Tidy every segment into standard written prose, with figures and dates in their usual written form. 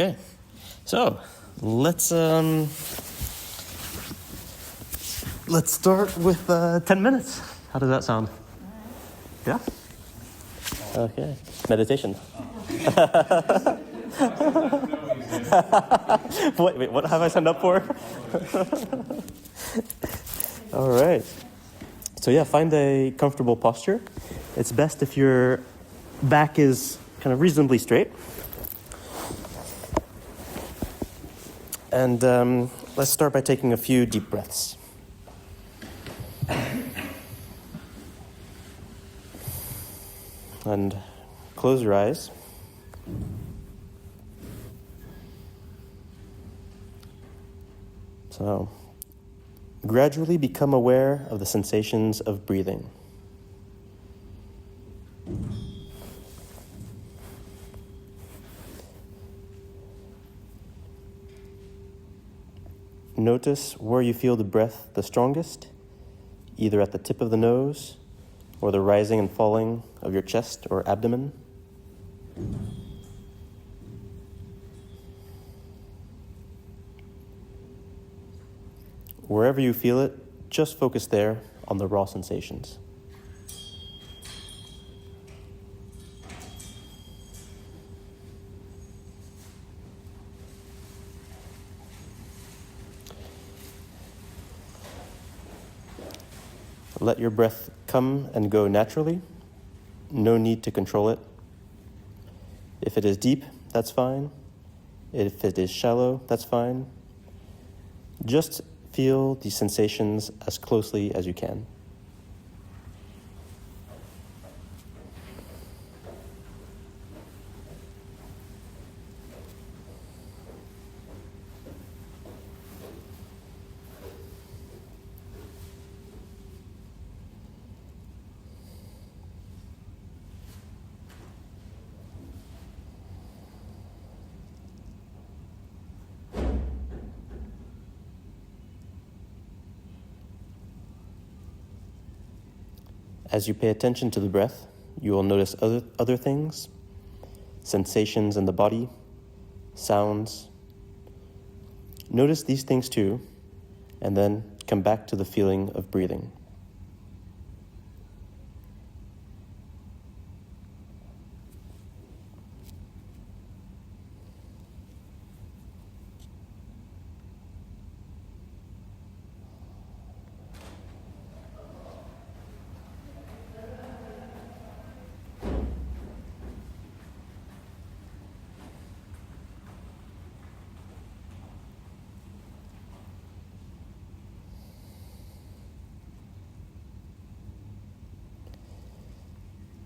Okay, so let's start with 10 minutes. How does that sound? Yeah? Okay, meditation. Wait, what have I signed up for? All right. So yeah, find a comfortable posture. It's best if your back is kind of reasonably straight. And let's start by taking a few deep breaths. And close your eyes. So, gradually become aware of the sensations of breathing. Notice where you feel the breath the strongest, either at the tip of the nose or the rising and falling of your chest or abdomen. Wherever you feel it, just focus there on the raw sensations. Let your breath come and go naturally. No need to control it. If it is deep, that's fine. If it is shallow, that's fine. Just feel the sensations as closely as you can. As you pay attention to the breath, you will notice other things, sensations in the body, sounds. Notice these things too, and then come back to the feeling of breathing.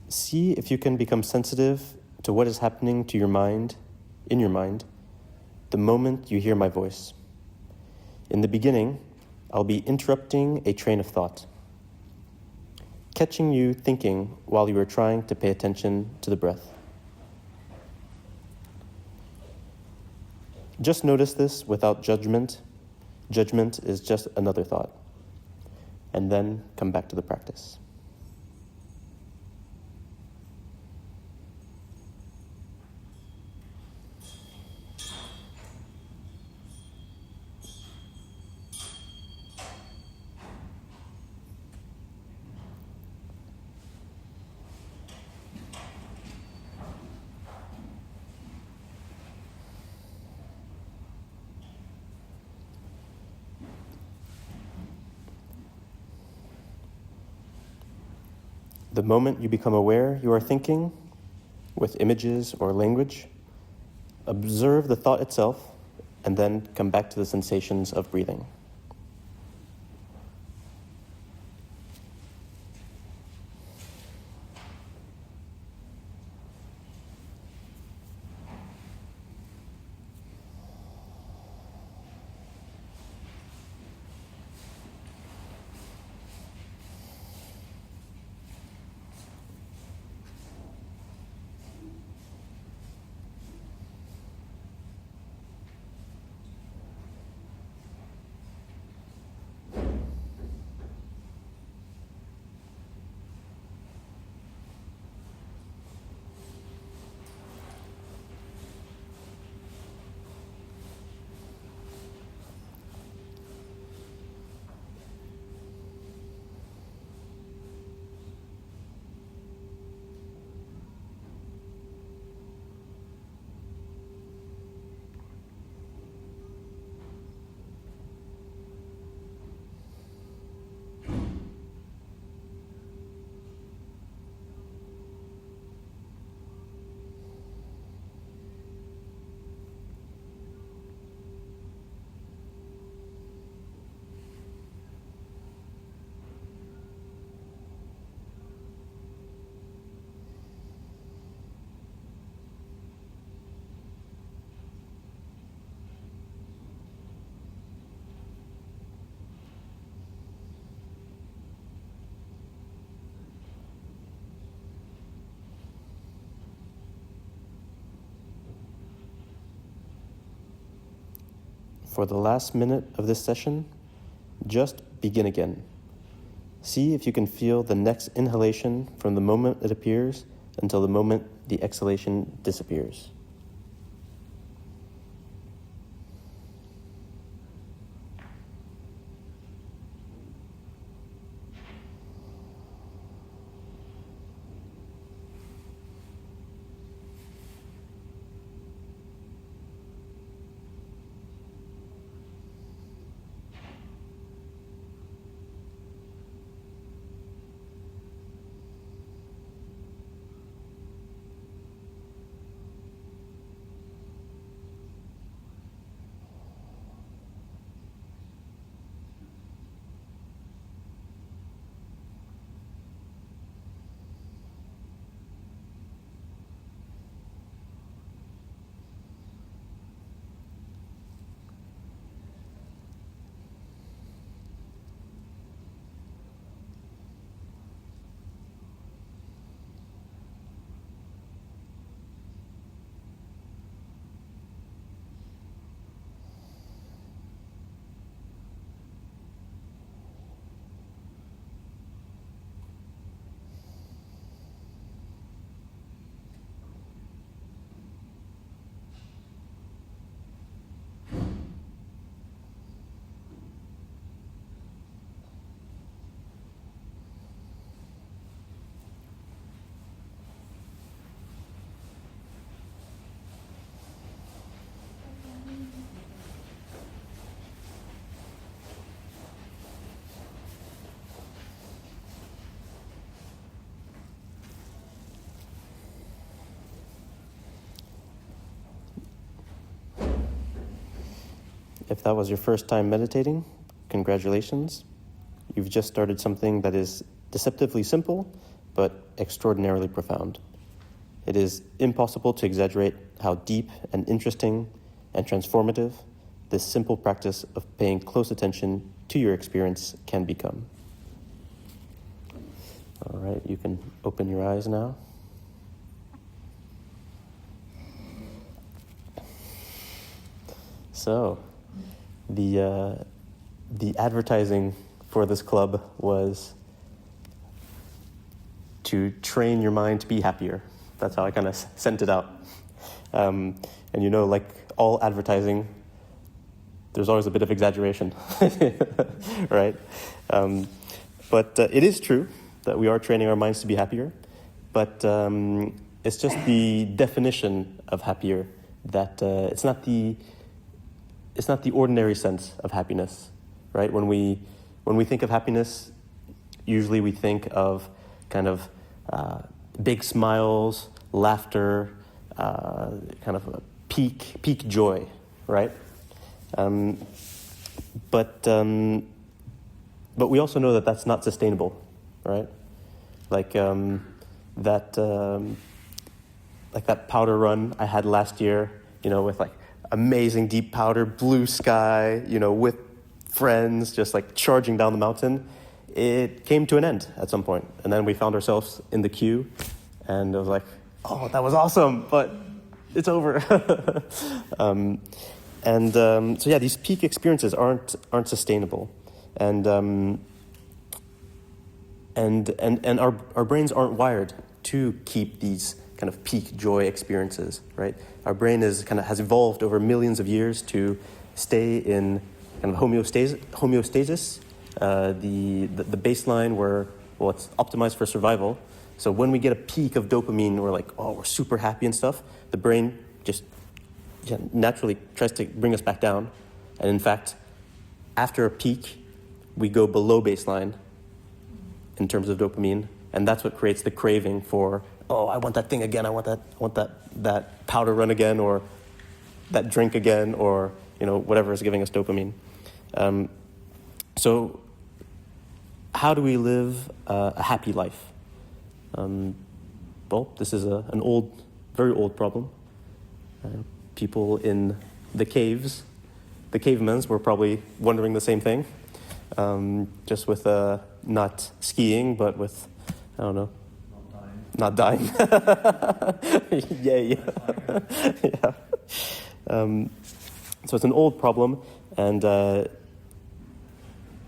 See if you can become sensitive to what is happening to your mind, in your mind, the moment you hear my voice. In the beginning, I'll be interrupting a train of thought, catching you thinking while you are trying to pay attention to the breath. Just notice this without judgment. Judgment is just another thought. And then come back to the practice. The moment you become aware you are thinking, with images or language, observe the thought itself, and then come back to the sensations of breathing. For the last minute of this session, just begin again. See if you can feel the next inhalation from the moment it appears until the moment the exhalation disappears. If that was your first time meditating, congratulations. You've just started something that is deceptively simple, but extraordinarily profound. It is impossible to exaggerate how deep and interesting and transformative this simple practice of paying close attention to your experience can become. All right, you can open your eyes now. So, the advertising for this club was to train your mind to be happier. That's how I kind of sent it out. And you know, like all advertising, there's always a bit of exaggeration, right? But it is true that we are training our minds to be happier, but it's just the definition of happier that it's not the ordinary sense of happiness, right? When we think of happiness, usually we think of kind of big smiles, laughter, kind of a peak joy, right? But we also know that that's not sustainable, right? Like that powder run I had last year, you know, with like amazing deep powder, blue sky, you know, with friends, just like charging down the mountain. It came to an end at some point, and then we found ourselves in the queue, and it was like, oh, that was awesome, but it's over. So yeah, these peak experiences aren't sustainable, and our brains aren't wired to keep these kind of peak joy experiences, right? Our brain has evolved over millions of years to stay in kind of homeostasis, the baseline where, well, it's optimized for survival. So when we get a peak of dopamine, we're like, oh, we're super happy and stuff. The brain just naturally tries to bring us back down. And in fact, after a peak, we go below baseline in terms of dopamine. And that's what creates the craving for, oh, I want that thing again. I want that powder run again, or that drink again, or, you know, whatever is giving us dopamine. So how do we live a happy life? Well, this is an very old problem. People in the caves, the cavemans, were probably wondering the same thing, just with not skiing, but with, I don't know, not dying. Yay. Yeah. So it's an old problem, and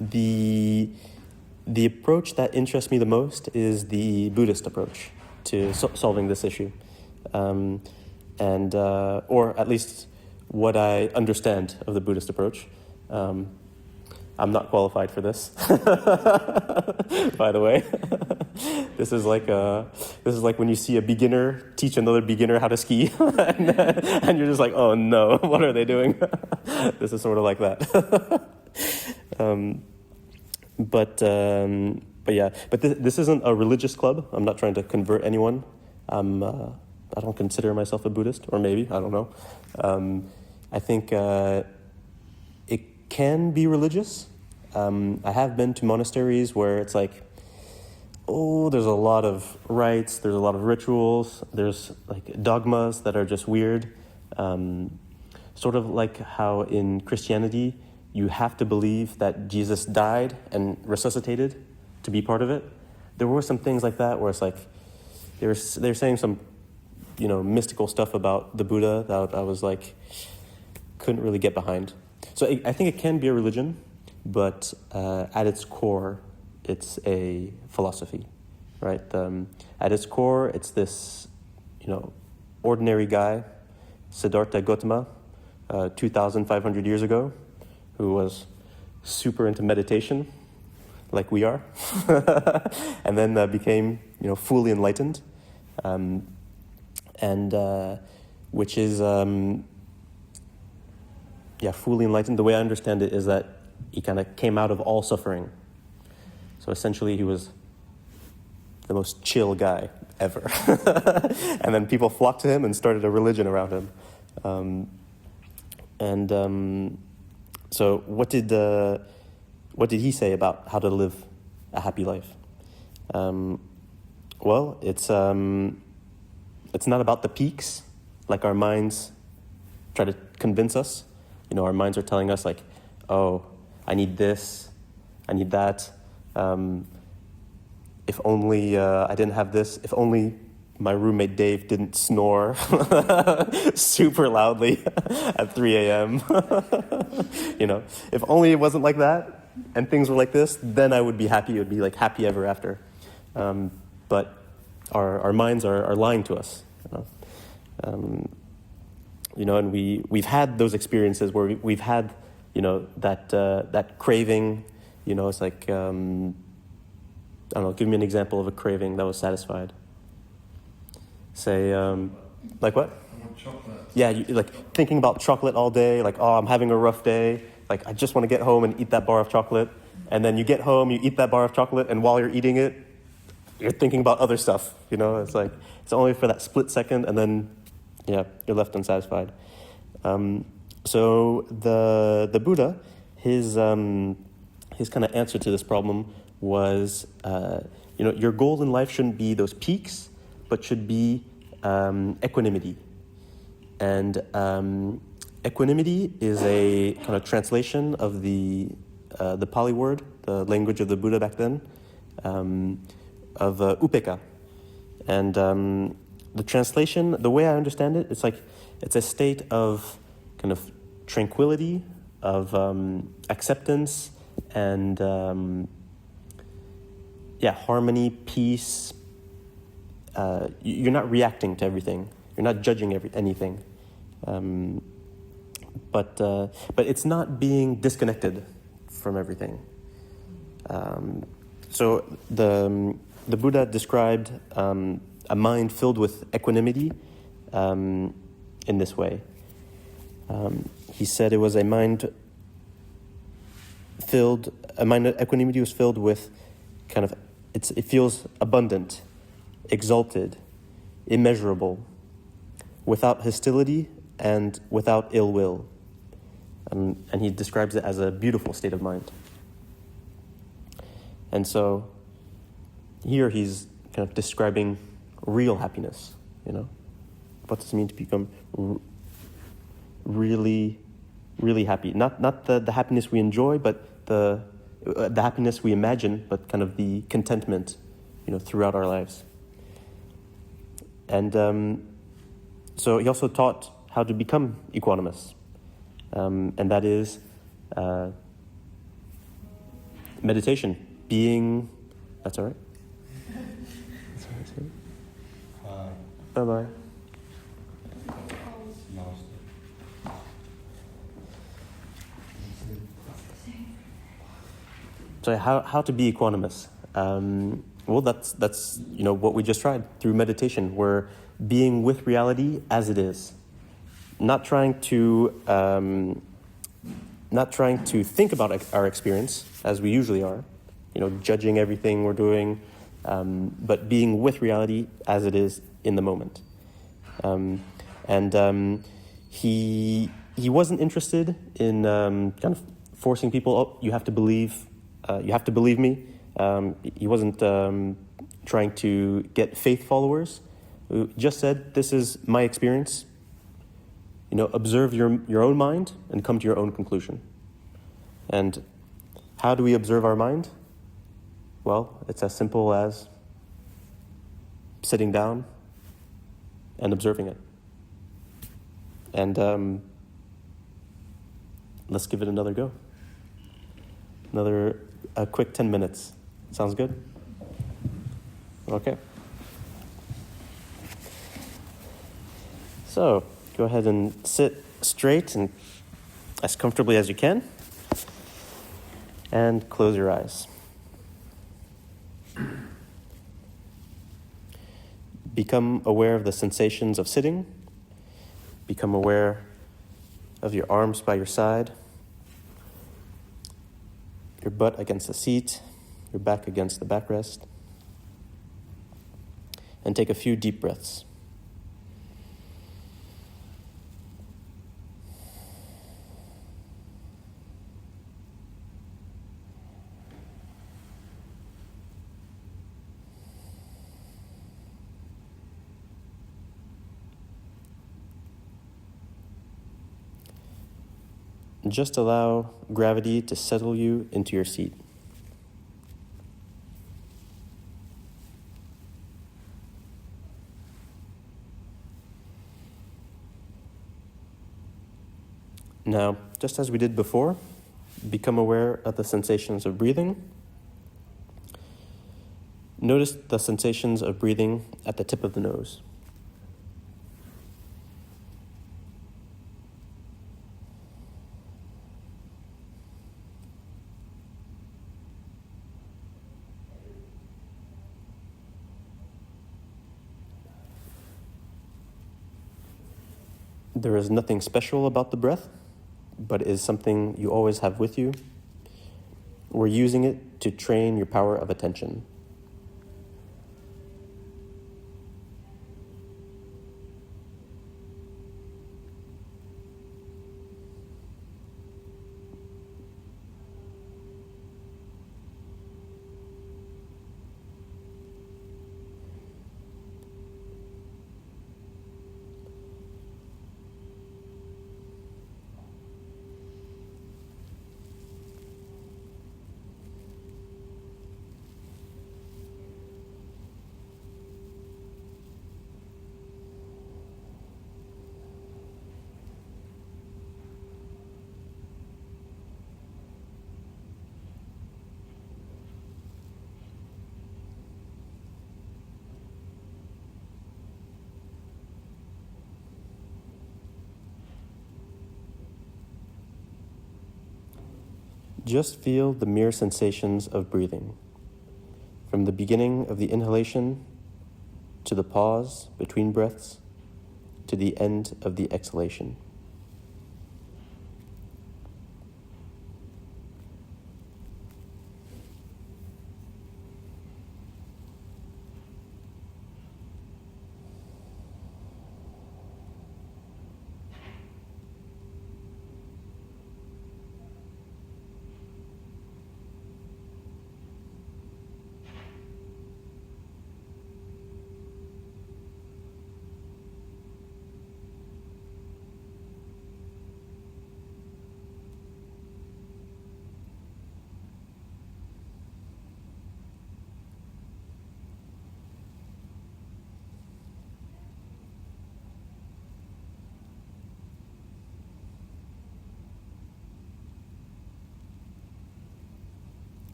the approach that interests me the most is the Buddhist approach to solving this issue, or at least what I understand of the Buddhist approach. I'm not qualified for this, by the way. This is like when you see a beginner teach another beginner how to ski, and you're just like, oh no, what are they doing? This is sort of like that. But this isn't a religious club. I'm not trying to convert anyone. I don't consider myself a Buddhist, or maybe, I don't know. I think it can be religious. I have been to monasteries where it's like, there's a lot of rites, there's a lot of rituals, there's like dogmas that are just weird. Sort of like how in Christianity, you have to believe that Jesus died and resuscitated to be part of it. There were some things like that where it's like, they're saying some, mystical stuff about the Buddha that I was like, couldn't really get behind. So I think it can be a religion, but at its core, it's a philosophy, right? At its core, it's this, ordinary guy, Siddhartha Gautama, 2,500 years ago, who was super into meditation, like we are, and then became, fully enlightened, which is, fully enlightened. The way I understand it is that he kind of came out of all suffering. So essentially, he was the most chill guy ever, and then people flocked to him and started a religion around him. So what did he say about how to live a happy life? Well, it's not about the peaks, like our minds try to convince us. Our minds are telling us like, oh, I need this, I need that. If only I didn't have this. If only my roommate Dave didn't snore super loudly at 3 a.m. If only it wasn't like that and things were like this, then I would be happy. It would be like happy ever after. But our minds are lying to us. And we've had those experiences where we've had, that craving. It's like, I don't know. Give me an example of a craving that was satisfied. Say, like what? I want chocolate. Yeah, like thinking about chocolate all day, like, oh, I'm having a rough day. Like, I just want to get home and eat that bar of chocolate. And then you get home, you eat that bar of chocolate, and while you're eating it, you're thinking about other stuff. It's like, it's only for that split second, and then, you're left unsatisfied. So the Buddha, his kind of answer to this problem was, your goal in life shouldn't be those peaks, but should be equanimity. And equanimity is a kind of translation of the Pali word, the language of the Buddha back then, of upekkha. And the translation, the way I understand it, it's like it's a state of kind of tranquility, of acceptance, and harmony, peace. You're not reacting to everything. You're not judging anything. But it's not being disconnected from everything. So the Buddha described a mind filled with equanimity in this way. He said it was a mind equanimity was filled with kind of, it feels abundant, exalted, immeasurable, without hostility and without ill will. And he describes it as a beautiful state of mind. And so here he's kind of describing real happiness, What does it mean to become really, really happy? Not the happiness we enjoy, but the happiness we imagine, but kind of the contentment, throughout our lives. And so he also taught how to become equanimous. and that is meditation. Being... That's all right? That's all right, too. Bye-bye. So how to be equanimous? Well, that's what we just tried through meditation. We're being with reality as it is, not trying to think about our experience as we usually are, judging everything we're doing, but being with reality as it is in the moment. He wasn't interested in kind of forcing people. Oh, you have to believe me. He wasn't trying to get faith followers. He just said, this is my experience. Observe your own mind and come to your own conclusion. And how do we observe our mind? Well, it's as simple as sitting down and observing it. And let's give it another go. A quick 10 minutes. Sounds good? Okay. So, go ahead and sit straight and as comfortably as you can. And close your eyes. Become aware of the sensations of sitting. Become aware of your arms by your side, your butt against the seat, your back against the backrest. And take a few deep breaths. Just allow gravity to settle you into your seat. Now, just as we did before, become aware of the sensations of breathing. Notice the sensations of breathing at the tip of the nose. There is nothing special about the breath, but it is something you always have with you. We're using it to train your power of attention. Just feel the mere sensations of breathing, from the beginning of the inhalation to the pause between breaths to the end of the exhalation.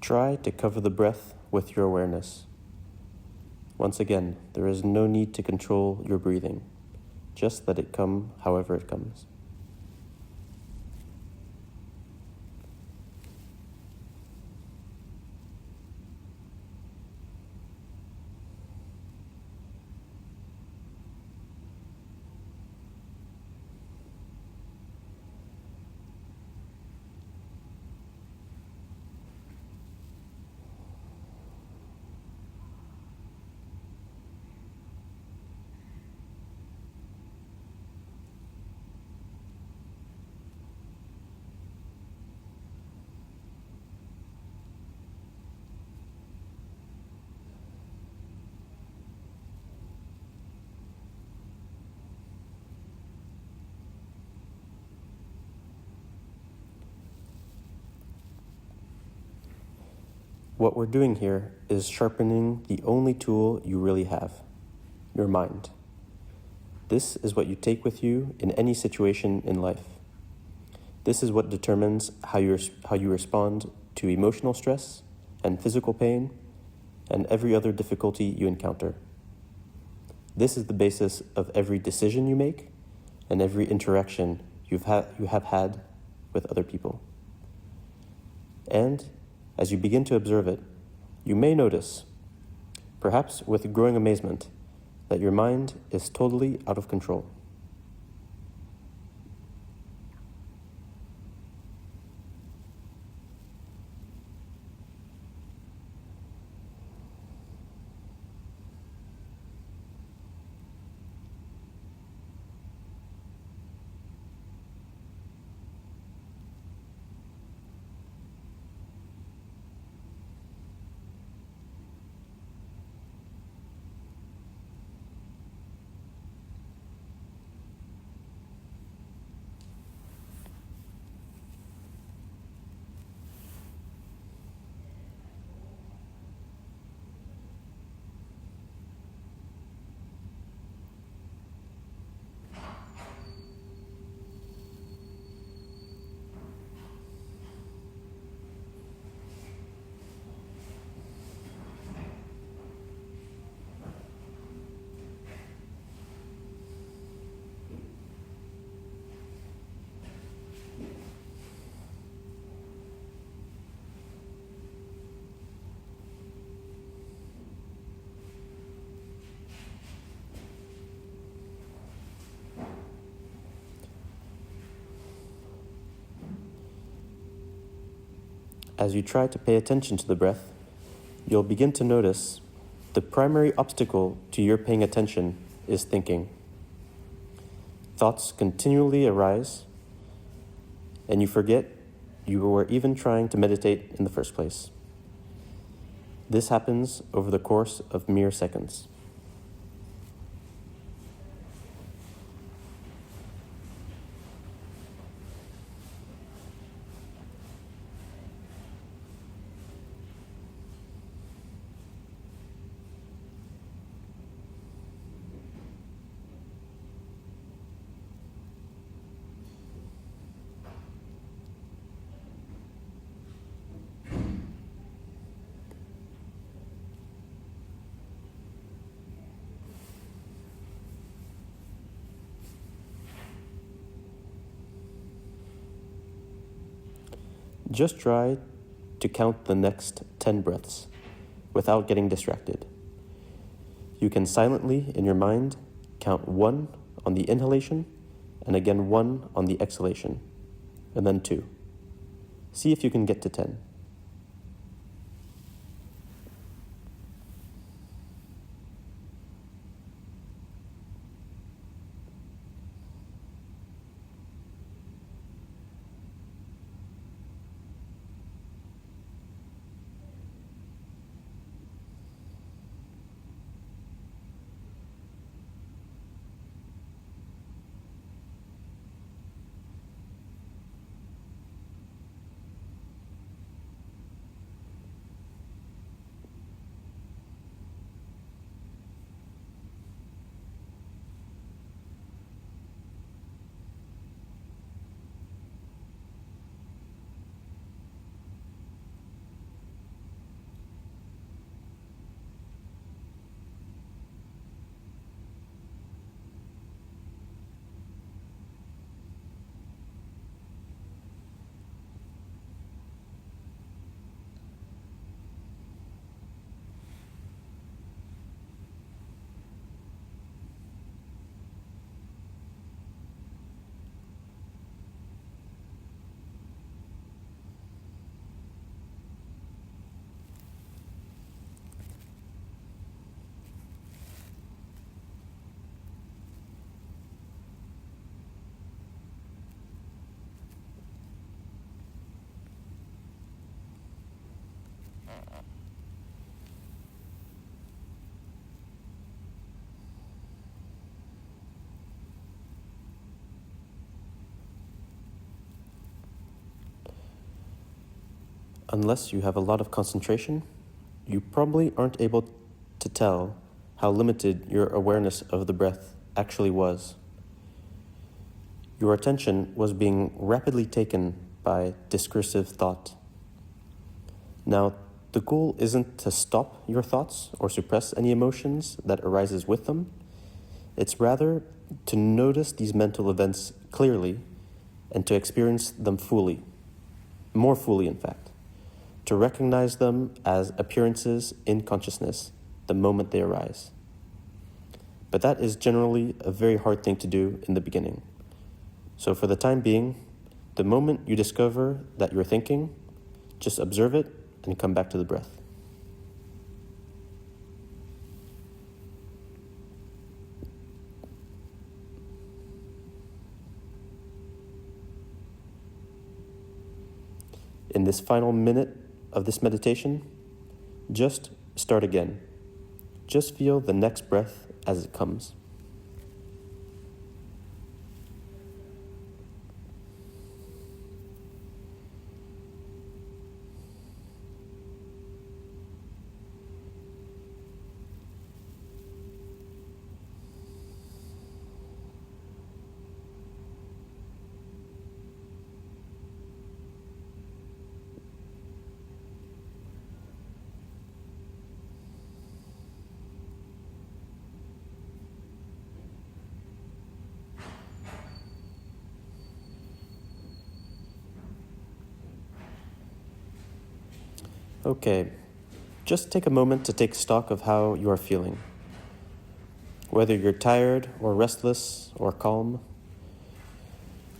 Try to cover the breath with your awareness. Once again, there is no need to control your breathing. Just let it come however it comes. What we're doing here is sharpening the only tool you really have, your mind. This is what you take with you in any situation in life. This is what determines how you respond to emotional stress and physical pain and every other difficulty you encounter. This is the basis of every decision you make and every interaction you have had with other people. And as you begin to observe it, you may notice, perhaps with growing amazement, that your mind is totally out of control. As you try to pay attention to the breath, you'll begin to notice the primary obstacle to your paying attention is thinking. Thoughts continually arise, and you forget you were even trying to meditate in the first place. This happens over the course of mere seconds. Just try to count the next 10 breaths without getting distracted. You can silently, in your mind, count 1 on the inhalation and again 1 on the exhalation, and then 2. See if you can get to 10. Unless you have a lot of concentration, you probably aren't able to tell how limited your awareness of the breath actually was. Your attention was being rapidly taken by discursive thought. Now, the goal isn't to stop your thoughts or suppress any emotions that arises with them. It's rather to notice these mental events clearly and to experience them fully, more fully in fact, to recognize them as appearances in consciousness the moment they arise. But that is generally a very hard thing to do in the beginning. So for the time being, the moment you discover that you're thinking, just observe it and come back to the breath. In this final minute of this meditation, just start again. Just feel the next breath as it comes. Okay, just take a moment to take stock of how you are feeling. Whether you're tired or restless or calm,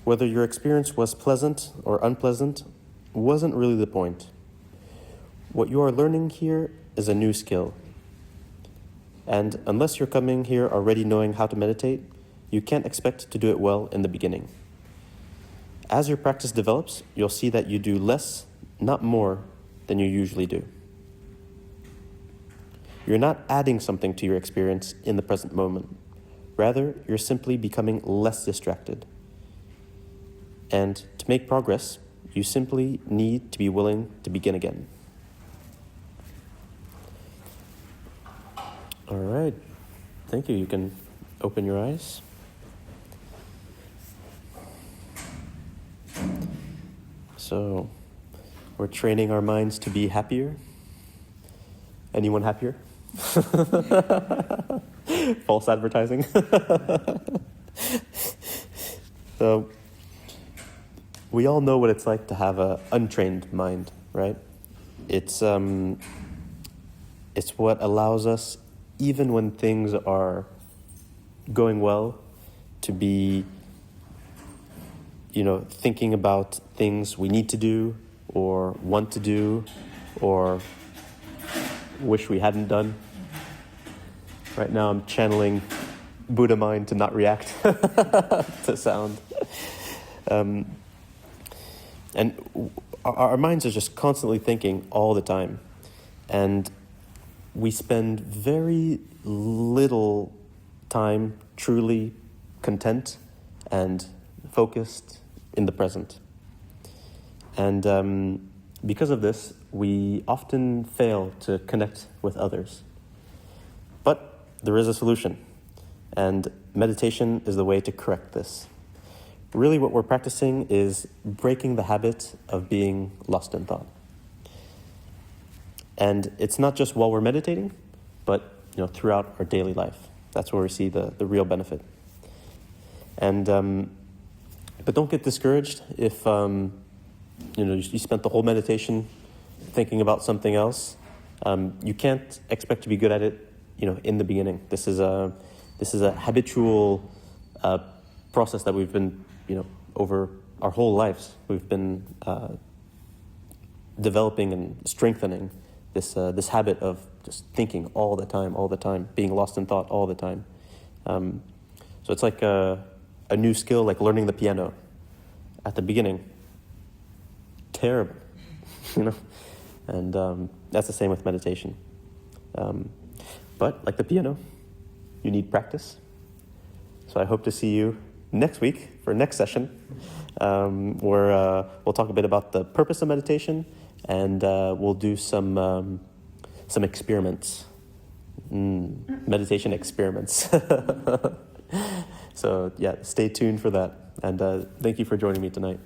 whether your experience was pleasant or unpleasant, wasn't really the point. What you are learning here is a new skill. And unless you're coming here already knowing how to meditate, you can't expect to do it well in the beginning. As your practice develops, you'll see that you do less, not more, than you usually do. You're not adding something to your experience in the present moment. Rather, you're simply becoming less distracted. And to make progress, you simply need to be willing to begin again. All right. Thank you. You can open your eyes. So, we're training our minds to be happier. Anyone happier? False advertising. So, we all know what it's like to have an untrained mind, right? It's what allows us, even when things are going well, to be, thinking about things we need to do, or want to do, or wish we hadn't done. Right now I'm channeling Buddha mind to not react to sound. And our minds are just constantly thinking all the time. And we spend very little time truly content and focused in the present. And because of this, we often fail to connect with others. But there is a solution, and meditation is the way to correct this. Really what we're practicing is breaking the habit of being lost in thought. And it's not just while we're meditating, but throughout our daily life. That's where we see the real benefit. And but don't get discouraged if you spent the whole meditation thinking about something else. You can't expect to be good at it, in the beginning. This is a habitual process that we've been, over our whole lives. We've been developing and strengthening this habit of just thinking all the time, being lost in thought all the time. So it's like a new skill, like learning the piano. At the beginning, terrible, and that's the same with meditation. But like the piano, you need practice. So I hope to see you next week for next session, where we'll talk a bit about the purpose of meditation and we'll do some experiments, meditation experiments. So yeah, stay tuned for that, and thank you for joining me tonight.